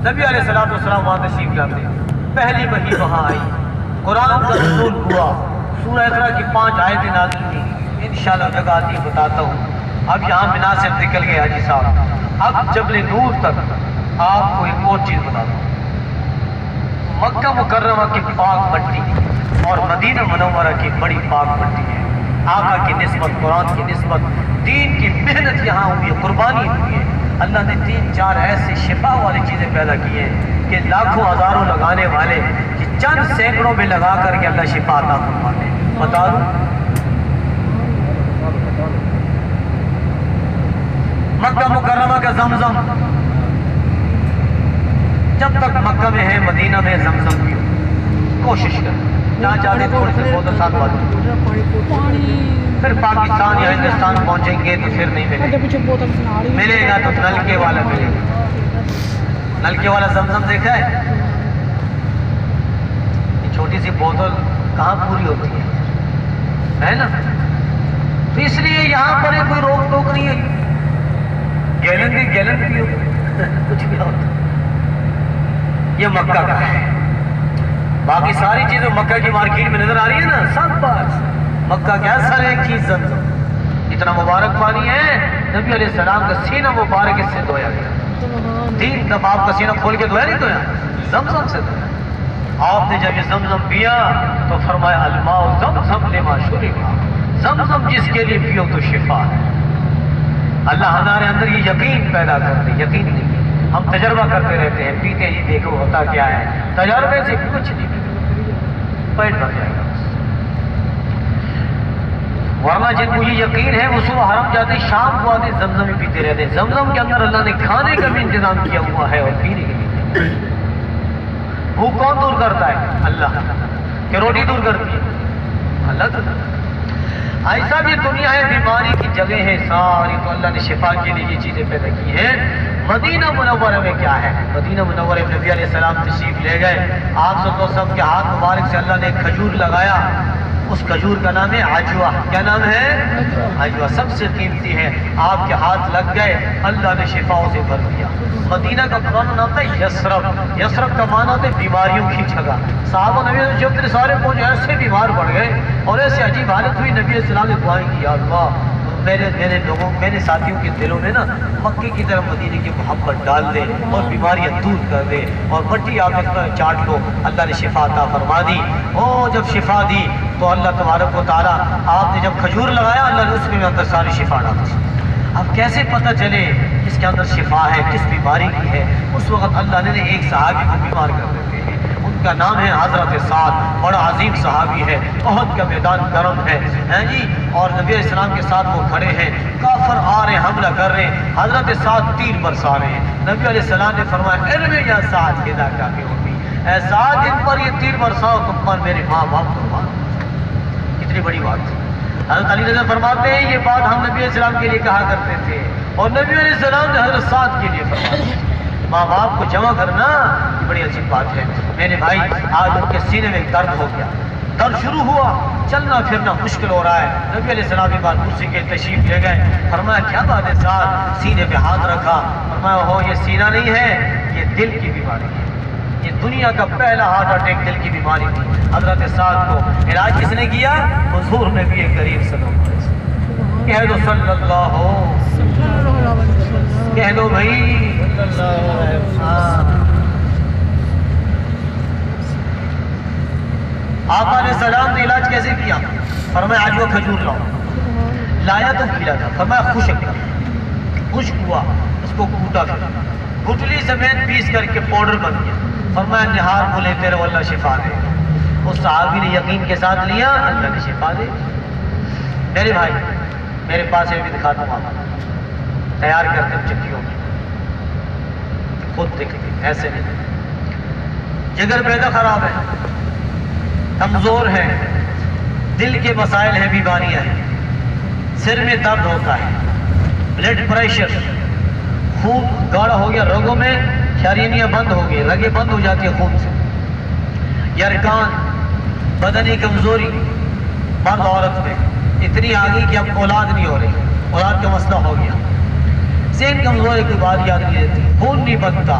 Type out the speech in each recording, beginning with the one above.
نبی علیہ السلام وہاں تشریف لاتے ہیں، پہلی وحی وہاں آئی، قرآن کا نزول ہوا، سورہ اقرا کی 5 آیتیں نازل ہوئی، انشاءاللہ جگہ آتی بتاتا ہوں۔ اب یہاں بنا سے نکل گئے حاجی صاحب، اب جبل نور تک آپ کو ایک اور چیز بتا دوں، مکہ مکرمہ کی پاک مٹی اور مدینہ منورہ کی بڑی پاک مٹی ہے، آقا کی نسبت، قرآن کی نسبت، دین کی محنت یہاں ہوئی ہے، قربانی ہوئی ہے۔ اللہ نے 3-4 ایسی شفا والی چیزیں پیدا کی ہیں کہ لاکھوں ہزاروں لگانے والے کہ چند سینکڑوں میں لگا کر کے اللہ شفا عطا فرماتے ہیں۔ بتا دوں مکہ مکرمہ کا زمزم، جب تک مکہ میں ہے مدینہ میں زمزم پیو، کوشش کر جہاں جاتے تھوڑے سے بہت آسان بات ہے، پھر پاکستان یا ہندوستان پہنچیں گے تو پھر نہیں ملے گا تو نلکے والا ملے گا۔ نلکے والا زمزم دیکھا ہے؟ یہ چھوٹی سی بوتل کہاں پوری ہوتی ہے نا، تو اس لیے یہاں پر کوئی روک ٹوک نہیں ہے، گیلن کی گیلن پیو کچھ بھی ہوتا، یہ مکہ کا ہے۔ باقی ساری چیزیں مکہ کی مارکیٹ میں نظر آ رہی ہے نا، سب بات مکہ کے اصل ایک چیز زمزم، اتنا مبارک پانی ہے، نبی علیہ السلام کا سینہ مبارک اس سے دھویا گیا، 3 دفعہ آپ کا سینہ کھول کے دھویا نہیں دھویا، زمزم سے دھویا۔ آپ نے جب یہ زمزم پیا تو فرمایا الماء زمزم لما شرب، زمزم جس کے لیے پیو تو شفا ہے۔ اللہ ہمارے اندر یہ یقین پیدا کرتے، یقین نہیں، ہم تجربہ کرتے رہتے ہیں، پیتے ہی دیکھو ہوتا کیا ہے، تجربے سے کچھ نہیں، پیٹ بھر جائے گا۔ ورنہ جن کو یہ یقین ہے وہ صبح حرم جاتے شام کو آتے زمزم ہی پیتے رہتے ہیں۔ زمزم کے اندر اللہ نے کھانے کا بھی انتظام کیا ہوا ہے اور پینے کا بھی۔ وہ کون دور کرتا ہے؟ اللہ۔ کہ روٹی دور کرتی ہے؟ اللہ۔ ایسا بھی دنیا ہے، بیماری کی جگہ ہے ساری، تو اللہ نے شفا کے لیے یہ چیزیں پیدا کی ہیں۔ مدینہ منورہ میں کیا ہے؟ مدینہ منورہ میں نبی علیہ السلام تشریف لے گئے، آپ صلی اللہ علیہ وسلم کے ہاتھ مبارک سے اللہ نے ایک کھجور لگایا، اس کھجور کا نام ہے عجوہ۔ کیا نام ہے؟ عجوہ، سب سے قیمتی ہے، آپ کے ہاتھ لگ گئے، اللہ نے شفاؤں سے بھر دیا۔ مدینہ کا پرانا نام تھا یثرب، یثرب کا معنی ہوتا ہے بیماریوں کی جگہ۔ صحابہ نبی جب اتنے سارے پہنچے ایسے بیمار پڑ گئے اور ایسے عجیب حالت ہوئی، نبی السلام نے دعائیں کی، یا اللہ میرے لوگوں، میرے ساتھیوں کے دلوں میں نا مکے کی طرف مدینے کی محبت ڈال دے اور بیماریاں دور کر دے، اور مٹی آپ اس پر چاٹ لو، اللہ نے شفا عطا فرما دی۔ جب شفا دی تو اللہ تبارک و تعالیٰ، آپ نے جب کھجور لگایا اللہ نے اس کے اندر ساری شفا ڈال دی۔ اب کیسے پتہ چلے اس کے اندر شفا ہے، کس بیماری کی ہے؟ اس وقت اللہ نے ایک صحابی کو بیمار کر دیتے ہیں، ان کا نام ہے حضرت سعد، بڑا عظیم صحابی ہے، احد کا میدان گرم ہے جی، اور نبی علیہ السلام کے ساتھ وہ کھڑے ہیں، کافر آ رہے ہیں، حملہ کر رہے ہیں، حضرت سعد تیر برسا رہے ہیں، نبی علیہ السلام نے فرمایا ارمی یا سعد اذا کافی ہوگی، اے سعد ان پر یہ تیر برساؤ، تم پر میرے ماں باپ قربان۔ کتنی بڑی بات ہے۔ حضرت علی رضی فرماتے ہیں یہ بات ہم نبی علیہ السلام کے لیے کہا کرتے تھے، اور نبی علیہ السلام نے حضرت سعد کے لیے فرمایا۔ ماں باپ کو جمع کرنا یہ بڑی عجیب بات ہے میرے بھائی۔ آج ان کے سینے میں درد ہو گیا، درد شروع ہوا، چلنا پھرنا مشکل ہو رہا ہے۔ نبی علیہ السلام کے بعد کرسی کے تشریف لے گئے، فرمایا کیا بات ہے سعد؟ سینے پہ ہاتھ رکھا، فرمایا ہو یہ سینہ نہیں ہے، یہ دل کی بیماری ہے، یہ دنیا کا پہلا ہارٹ اٹیک دل کی بیماری تھی۔ حضرت سعد کو علاج کس نے کیا؟ حضور نبی کریم صلی اللہ علیہ وسلم۔ کہہ دو صلی اللہ ہو، کہہ دو بھائی آقا علیہ السلام نے علاج کیسے کیا؟ فرمایا عجوہ کھجور لاؤ، لایا تو کھلا تھا، فرمایا خشک ہوا، اس کو کوٹا پھر گٹلی سمیت پیس کر کے پاؤڈر بن گیا، فرمایا نہار کو لیتے رہو اللہ شفا دے۔ اس صحابی نے یقین کے ساتھ لیا، اللہ نے شفا دے۔ میرے بھائی میرے پاس بھی دکھاتا ہوں، آپ تیار کرتے چکیوں میں خود دیکھتے ایسے نہیں، جگر پیدا خراب ہے، کمزور ہے، دل کے مسائل ہیں، بیماریاں ہیں، سر میں درد ہوتا ہے، بلڈ پریشر، خون گاڑھا ہو گیا رگوں میں، شرینیاں بند ہو گئی، رگیں بند ہو جاتی ہیں خون سے، یرکان، بدنی کمزوری، مرد عورت میں اتنی آگئی کہ اب اولاد نہیں ہو رہی، اولاد کا مسئلہ ہو گیا، ذہن کمزوری کی بات یاد نہیں رہتی، خون نہیں بنتا،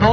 2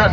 10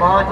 5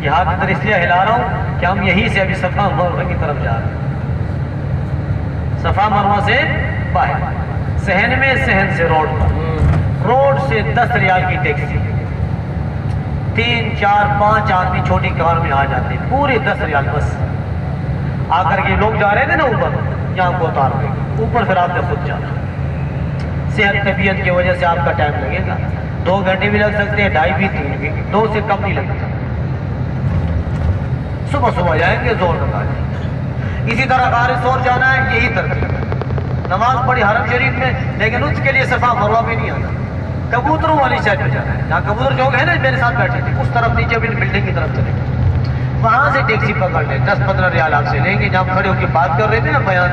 یہ ہاتھ ادھر اس لیے ہلا رہا ہوں کہ ہم یہیں سے ابھی صفا مروہ کی طرف جا رہے ہیں، صفا مروہ سے باہر صحن میں، صحن سے روڈ پر، روڈ سے 10 ریال کی ٹیکسی، 3 4 5 آدمی چھوٹی کار میں آ جاتے ہیں، پورے 10 ریال بس۔ آ کر کے لوگ جا رہے تھے نا اوپر، یہاں کو اتار دیں اوپر، پھر آپ نے خود جانا۔ صحت طبیعت کی وجہ سے آپ کا ٹائم لگے گا، 2 گھنٹے بھی لگ سکتے ہیں، 2.5 بھی 3 بھی، 2 سے کم نہیں لگتا۔ صبح صبح جائیں گے، زور لگا جائیں گے۔ اسی طرح غار ثور جانا ہے، یہی ترتیب، نماز پڑھی حرم شریف میں، لیکن اس کے لیے صفا مروہ میں نہیں آنا، کبوتروں والی سائڈ پہ جانا ہے، جہاں کبوتر چوک ہے نا میرے ساتھ بیٹھے تھے، اس طرف نیچے بلڈنگ کی طرف چلے گئے، وہاں سے ٹیکسی پکڑ لیں، 10-15 ریال آپ سے لیں گے۔ جہاں کھڑے ہو کے بات کر رہے تھے نا بیان،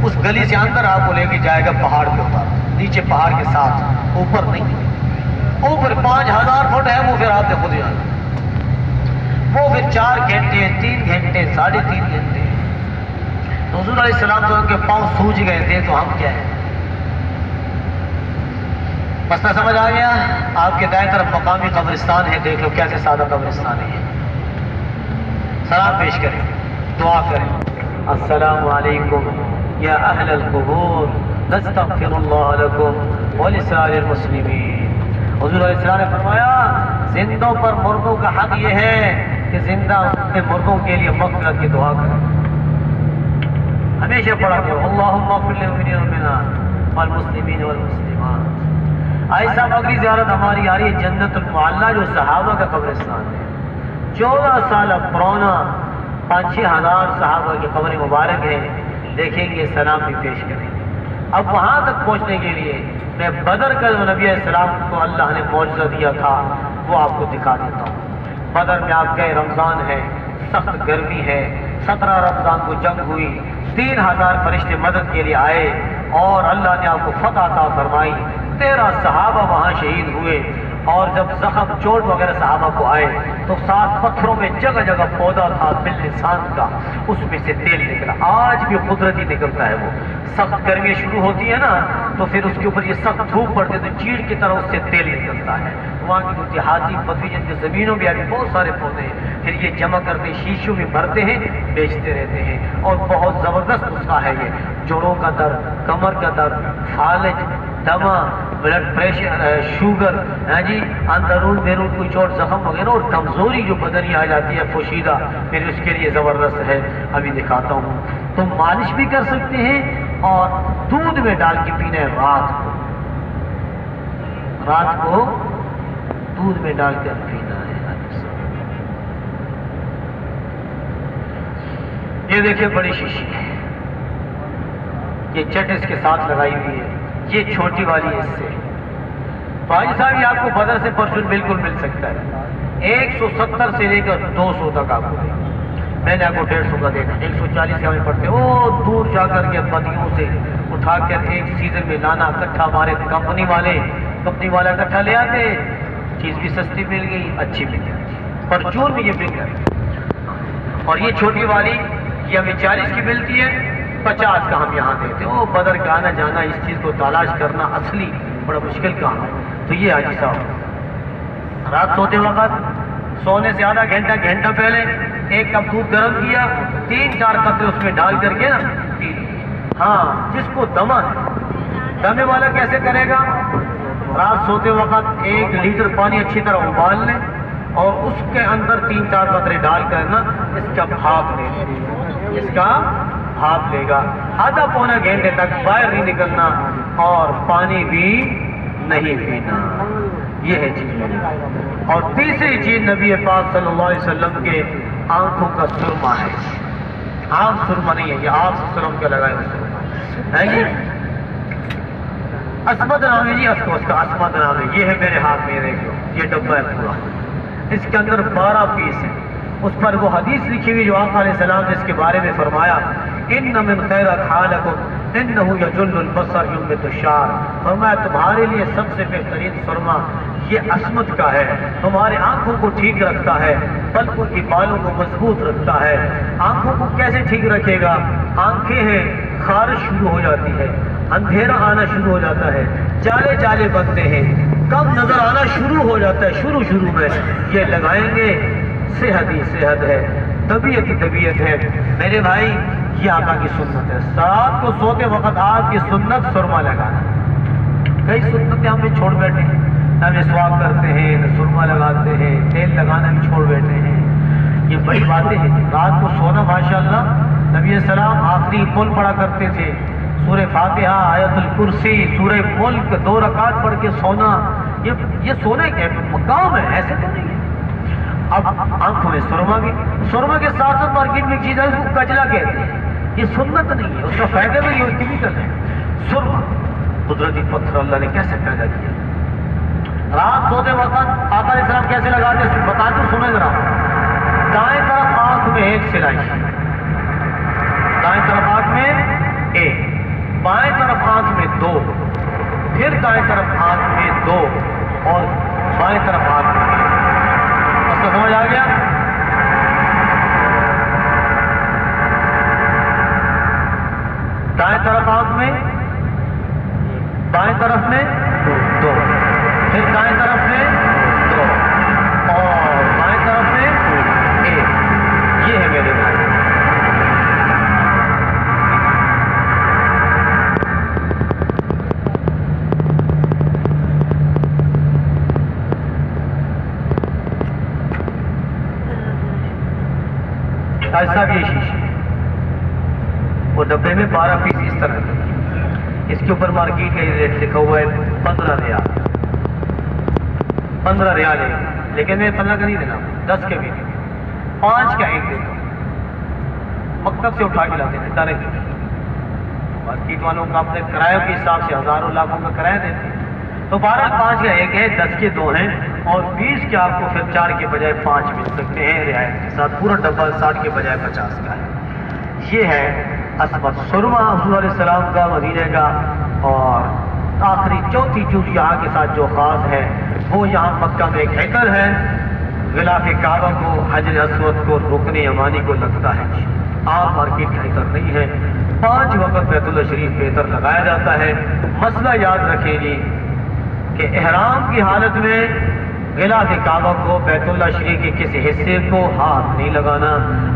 اس گلی سے اندر آپ کو لے کے جائے گا پہاڑ کے اوپر، نیچے پہاڑ کے ساتھ، اوپر نہیں، اوپر 5000 فٹ ہے وہ، پھر آپ نے خود جانا، وہ پھر 4 گھنٹے 3 گھنٹے 3.5 گھنٹے۔ تو حضور علیہ السلام تو ان کے پاؤں سوج گئے تھے، تو ہم کیا ہے؟ مسئلہ سمجھ آ گیا؟ آپ کے دائیں طرف مقامی قبرستان ہے، دیکھ لو کیسے سادہ قبرستان ہے یہ۔ سلام پیش کریں، دعا کریں، السلام علیکم یا اہل القبور نستغفر اللہ لکم ولسائر المسلمین۔ حضور علیہ السلام نے فرمایا زندوں پر مردوں کا حق یہ ہے کہ زندہ اپنے مردوں کے لیے مغفرت کی دعا کریں، ہمیشہ پڑھا کرو اللہم اغفر للمؤمنین والمؤمنات والمسلمین والمسلمات۔ ایسا مغری زیارت ہماری آ رہی ہے جنت المعلی، جو صحابہ کا قبرستان ہے، 14 سال پرانا، 5-6 ہزار صحابہ کی قبر مبارک ہے، دیکھیں گے، سلام بھی پیش کریں گے۔ اب وہاں تک پہنچنے کے لیے میں بدر کا جو نبی علیہ السلام کو اللہ نے معجزہ دیا تھا وہ آپ کو دکھا دیتا ہوں۔ بدر میں آپ گئے، رمضان ہے، سخت گرمی ہے، 17 رمضان کو جنگ ہوئی، 3000 فرشتے مدد کے لیے آئے اور اللہ نے آپ کو فتح عطا فرمائی، 13 صحابہ وہاں شہید ہوئے، اور جب زخم چوٹ وغیرہ صحابہ کو آئے تو 7 پتھروں میں جگہ جگہ پودا تھا باللسان کا، اس میں سے تیل نکلا، آج بھی قدرتی نکلتا ہے وہ۔ سخت گرمی شروع ہوتی ہے نا تو پھر اس کے اوپر یہ سخت دھوپ پڑتی ہے تو چیڑ کی طرح اس سے تیل نکلتا ہے۔ وہاں کی جو دیہاتی بدوی جن کی زمینوں میں ابھی بہت سارے پودے ہیں، پھر یہ جمع کرتے شیشوں میں بھرتے ہیں، بیچتے رہتے ہیں، اور بہت زبردست نسخہ ہے یہ۔ جوڑوں کا درد، کمر کا درد، فالج، دما، بلڈ پریشر، شوگر، جی اندرون بیرون کوئی چوٹ زخم وغیرہ، اور کمزوری جو بدنی آ جاتی ہے پوشیدہ، پھر اس کے لیے زبردست ہے، ابھی دکھاتا ہوں۔ تو مالش بھی کر سکتے ہیں اور دودھ میں ڈال کے پینا ہے رات کو دودھ میں ڈال کر پینا ہے۔ یہ دیکھیں بڑی شیشی ہے، یہ چٹ اس کے ساتھ لگائی ہوئی ہے، یہ چھوٹی والی ہے اس سے۔ بھائی صاحب یہ آپ کو بدر سے پرچون بالکل مل سکتا ہے، 170 سے لے کر 200 تک آپ کو دے گا، میں نے آپ کو 150 کا دینا، 140 کا ہمیں پڑتے وہ دور جا کر کے بدیوں سے اٹھا کر ایک سیزن میں لانا، اکٹھا ہمارے کمپنی والا اکٹھا لے آتے، چیز بھی سستی مل گئی، اچھی مل گئی، پرچون بھی یہ مل گئی۔ اور یہ چھوٹی والی یہ ہمیں 40 کی ملتی ہے، 50 کا ہم یہاں دیتے ہیں۔ وہ بدر کا آنا جانا، اس چیز کو تلاش کرنا اصلی بڑا مشکل کام ہے۔ تو یہ حاجی صاحب رات سوتے وقت، سونے سے آدھا گھنٹہ پہلے 1 کپ دودھ گرم کیا، 3-4 قطرے اس میں ڈال کر کے نا پی۔ ہاں جس کو دمہ ہے، دمے والا کیسے کرے گا؟ رات سوتے وقت 1 لیٹر پانی اچھی طرح ابال لیں اور اس کے اندر 3-4 قطرے ڈال کر نا اس کا بھاپ لے، اس کا بھاپ لے گا، آدھا پونا گھنٹے تک باہر نہیں نکلنا اور پانی بھی نہیں پینا۔ یہ ہے چیز۔ اور تیسری چیز نبی پاک صلی اللہ علیہ وسلم کے آنکھوں کا سرما ہے، عام سرما نہیں ہے، یہ آپ سرم کا لگائے ہوئے سرما ہے جی۔ عصمت نام ہے جی، اس کا عصمت نام ہے، یہ ہے میرے ہاتھ میں، دیکھ لو یہ ڈبہ ہے پورا، اس کے اندر 12 پیس ہیں، اس پر وہ حدیث لکھی ہوئی جو آقا علیہ السلام نے اس کے بارے میں فرمایا، ان من خیر خالکم انہ یجل البصر یمت الشعر، فرمایا تمہارے لیے سب سے بہترین سرما یہ عصمت کا ہے، تمہارے آنکھوں کو ٹھیک رکھتا ہے، پلکوں کی بالوں کو مضبوط رکھتا ہے۔ آنکھوں کو کیسے ٹھیک رکھے گا؟ آنکھیں ہیں، خارش شروع ہو جاتی ہے، اندھیرا آنا شروع ہو جاتا ہے، جالے بنتے ہیں، کم نظر آنا شروع ہو جاتا ہے، شروع میں یہ لگائیں گے صحت ہی صحت ہے، طبیعت ہی طبیعت ہے۔ میرے بھائی یہ آقا کی سنت ہے۔ رات کو سوتے وقت آپ کی سنت سرما لگانا۔ کئی سنتیں ہم بھی چھوڑ بیٹھے ہیں، نہ مسواک کرتے ہیں، نہ سرما لگاتے ہیں، تیل لگانا بھی چھوڑ بیٹھے ہیں۔ یہ بڑی باتیں ہیں۔ رات کو سونا ماشاءاللہ نبی السلام آخری قل پڑھا کرتے تھے، سورہ فاتحہ، آیت الکرسی، سورہ ملک، 2 رکعت پڑھ کے سونا، یہ سونے کے مقام ہے، ایسے تو نہیں ہے۔ اب آنکھوں میں سرما بھی، سرما کے ساتھ ساتھ مارکیٹ میں ایک چیز ہے اس کو کجلا کہتے ہیں، یہ سنت نہیں ہے، اس کا فائدہ بھی یہ کیمیکل ہے۔ سرما قدرتی پتھر اللہ نے کیسے پیدا کیا؟ رات سوتے وقت آقا علیہ السلام کیسے لگاتے بتاتے ہیں، سنیں ذرا۔ دائیں طرف آنکھ میں 1 سلائی، دائیں طرف آنکھ میں 1، بائیں طرف آنکھ میں 2، پھر دائیں طرف آنکھ میں 2 اور بائیں طرف آنکھ میں 1۔ مسئلہ سمجھ آ گیا؟ دائیں طرف آنکھ میں، بائیں طرف میں 2، پھر دائیں طرف میں 2 اور بائیں طرف میں 1۔ یہ ہے میرے بھائی۔ ایسا بھی شیشے وہ ڈبے میں 12 پیس اس طرح کے، اس کے اوپر مارکیٹ کا یہ ریٹ لکھا ہوا ہے 15 ریال، 15 ریال ہے، لیکن میں 15 کا نہیں دینا، 10 کے بھی نہیں، 5 کا ایک دیتا ہوں، مکتب سے اٹھا کے لاتے ہیں ڈائریکٹ۔ مارکیٹ والوں کا اپنے کرایہ کے حساب سے ہزاروں لاکھوں کا کرایہ دیتے ہیں، تو 12 5 کا ایک ہے، 10 کے 2 ہیں اور 20 کے آپ کو پھر 4 کے بجائے 5 مل سکتے ہیں رعایت کے ساتھ۔ پورا ڈبہ 60 کے بجائے 50 کا ہے۔ یہ ہے عصمت سرما حضور علیہ السلام کا، مدینے کا۔ اور آخری چوتھی چیز یہاں کے ساتھ جو خاص ہے وہ یہاں مکہ میں ایک حکر ہے، غلاف کعبہ کو، حجر اسود کو، رکن یمانی کو لگتا ہے، عام مارکیٹ کا حکر نہیں ہے۔ 5 وقت بیت اللہ شریف بہتر لگایا جاتا ہے۔ مسئلہ یاد رکھیں جی کہ احرام کی حالت میں غلاف کعبہ کو، بیت اللہ شریف کے کسی حصے کو ہاتھ نہیں لگانا۔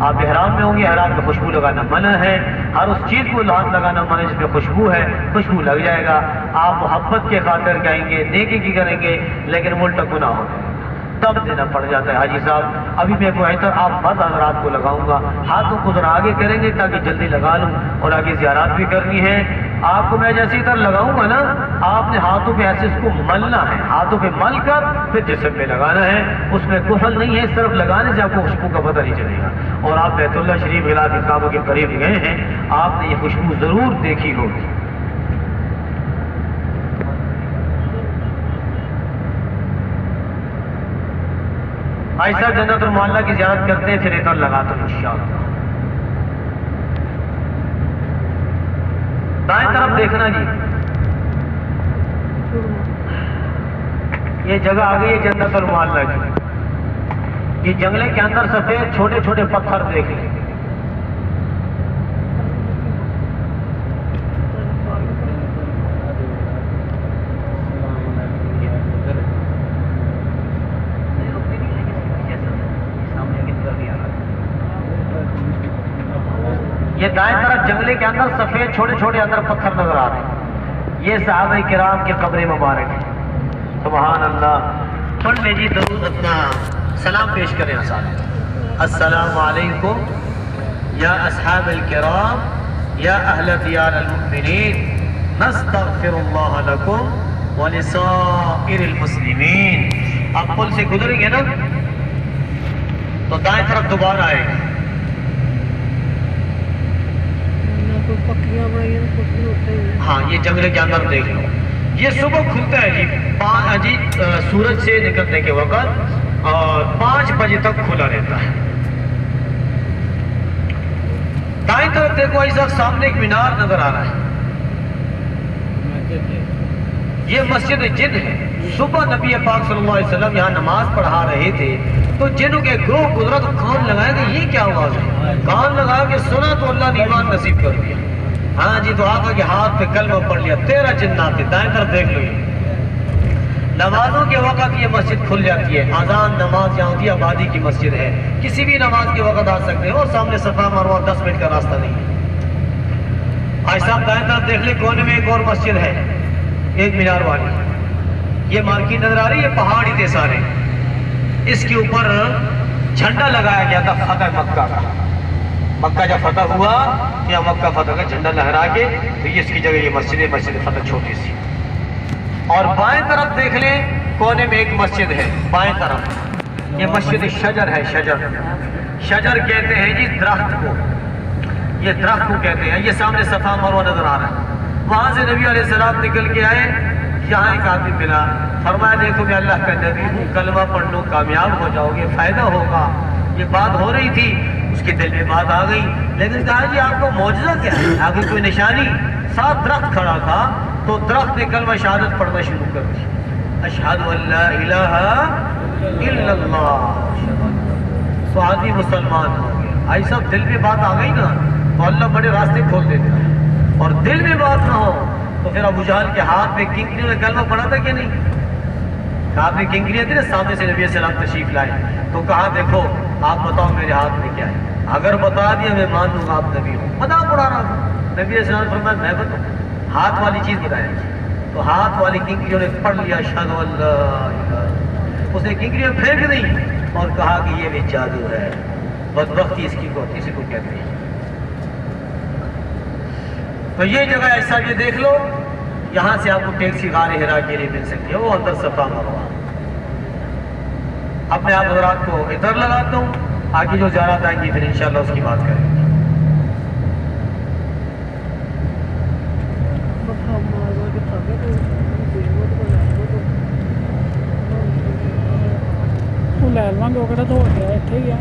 آپ احرام میں ہوں گے، احرام میں خوشبو لگانا منع ہے، ہر اس چیز کو ہاتھ لگانا منع جس میں خوشبو ہے، خوشبو لگ جائے گا۔ آپ محبت کے خاطر کہیں گے، نیکی کی کریں گے، لیکن الٹا گناہ ہو جائے گا، تب دینا پڑ جاتا ہے۔ حاجی صاحب ابھی میں کوئی عطر آپ مرد حضرات کو لگاؤں گا، ہاتھوں کو ذرا آگے کریں گے تاکہ جلدی لگا لوں، اور آگے زیارات بھی کرنی ہے۔ آپ کو میں جیسی طرح لگاؤں گا نا، آپ نے ہاتھوں پہ ایسے اس کو ملنا ہے، ہاتھوں پہ مل کر پھر جسم میں لگانا ہے۔ اس میں کحل نہیں ہے، صرف لگانے سے آپ کو خوشبو کا پتہ نہیں چلے گا۔ اور آپ بیت اللہ شریف غلاف کعبہ کے قریب گئے ہیں، آپ نے یہ خوشبو ضرور دیکھی ہوگی۔ ایسا جنت المعلیٰ کی زیارت کرتے ہیں، پھر عطر لگاتے ہیں انشاءاللہ۔ دائیں طرف دیکھنا جی، یہ جگہ آ گئی ہے جنت المعلیٰ کی۔ یہ جنگلے کے اندر سفید چھوٹے چھوٹے پتھر دیکھ لیں، یہ دائیں طرف جنگلے کے اندر سفید چھوٹے چھوٹے اندر پتھر نظر آ رہے ہیں، یہ صحابہ کرام کے قبر مبارک ہے۔ سبحان اللہ۔ پڑھ لے جی درود، اپنا سلام پیش کریں ساتھ۔ السلام علیکم یا اصحاب الکرام یا اہل دیار المؤمنین، نستغفر اللہ لکم ولسائر المسلمین۔ آپ پل سے گزریں گے نا تو دائیں طرف دوبارہ آئے گا، ہاں یہ جنگلے کے اندر دیکھ لو۔ یہ صبح کھلتا ہے جی سورج سے نکلنے کے وقت، اور 5 بجے تک کھلا رہتا ہے۔ دائیں طرف دیکھو ایسا سامنے ایک مینار نظر آ رہا ہے، یہ مسجد جن ہے۔ صبح نبی پاک صلی اللہ علیہ وسلم یہاں نماز پڑھا رہے تھے تو جنوں کے گروہ گزرا تو کان لگایا کہ یہ کیا آواز ہے، کان لگا کے سنا تو اللہ نے ایمان نصیب کر دیا۔ ہاں جی، تو آقا کے ہاتھ پہ کلمہ پڑھ لیا، 13 جنات تھے۔ دائیں طرف دیکھ لو، نمازوں کے وقت یہ مسجد کھل جاتی ہے. اذان نماز یہاں کی آبادی کی مسجد ہے, کسی بھی نماز کے وقت آ سکتے ہو. سامنے صفا مروہ 10 منٹ کا راستہ نہیں ہے. آج صاحب دائیں طرف دیکھ لیں, کونے میں ایک اور مسجد ہے, ایک مینار والی. یہ مارکیٹ نظر آ رہی ہے, پہاڑ ہی تھے سارے. اس کے اوپر جھنڈا لگایا گیا تھا فتح مکہ کا. مکہ جب فتح ہوا یا مکہ فتح کا جھنڈا لہرا کے, تو یہ اس کی جگہ یہ مسجد فتح چھوٹی سی. اور بائیں طرف دیکھ لیں, کونے میں ایک مسجد ہے بائیں طرف. یہ مسجد شجر ہے. شجر کہتے ہیں جی درخت کو, یہ درخت کو کہتے ہیں. یہ سامنے صفا مروہ نظر آ رہا ہے. وہاں سے نبی علیہ السلام نکل کے آئے, یہاں ایک آدمی ملا, فرمایا دیکھو میں اللہ کا نبی ہوں, کلمہ پڑھ لو کامیاب ہو جاؤ گے, فائدہ ہوگا. یہ بات ہو رہی تھی, اس کے دل میں بات آ گئی. لیکن کہا جی آپ کو معجزہ کیا ہے, آگے کوئی نشانی؟ ساتھ درخت کھڑا تھا, تو درخت نے کلمہ شہادت پڑھنا شروع کر دی, اشہد ان لا الہ الا اللہ. تو آدمی مسلمان ہو گیا. آئی سب دل میں بات آ گئی نا, تو اللہ بڑے راستے کھول دیتے ہیں. اور دل میں بات نہ ہو تو پھر ابو جہل کے ہاتھ میں کنکریوں نے کلمہ پڑھا تھا کہ نہیں؟ ہاتھ میں کنکریاں تھی نا, سامنے سے نبی علیہ السلام تشریف لائے, تو کہا دیکھو آپ بتاؤ میرے ہاتھ میں کیا ہے. اگر بتا دیا میں مان لوں گا آپ نبی ہو. بتا پڑا رہا تھا. نبی علیہ السلام نے فرمایا میں بتاؤں, ہاتھ والی چیز بتایا. تو ہاتھ والی کنکریوں نے پڑھ لیا اشہد ان لا الہ. اس نے کنکریاں پھینک دی اور کہا کہ یہ بھی جادو ہے, بدبختی اس کی کو کسی کو کہتے ہیں. تو یہ جگہ ایسا یہ دیکھ لو, یہاں سے آپ کو ٹیکسی غار حرا کے لیے مل سکتی ہے, وہ اندر صفا مروہ. اپنے آپ حضرات کو ادھر لگاتا ہوں, آگے جو زیارت آئیں گی پھر انشاءاللہ اس کی بات کریں گے. لو گے تو ہو گیا اتنے ہی ہے.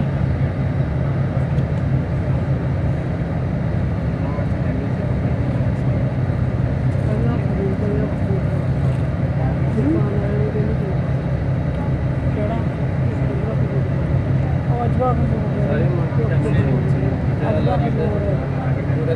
پورے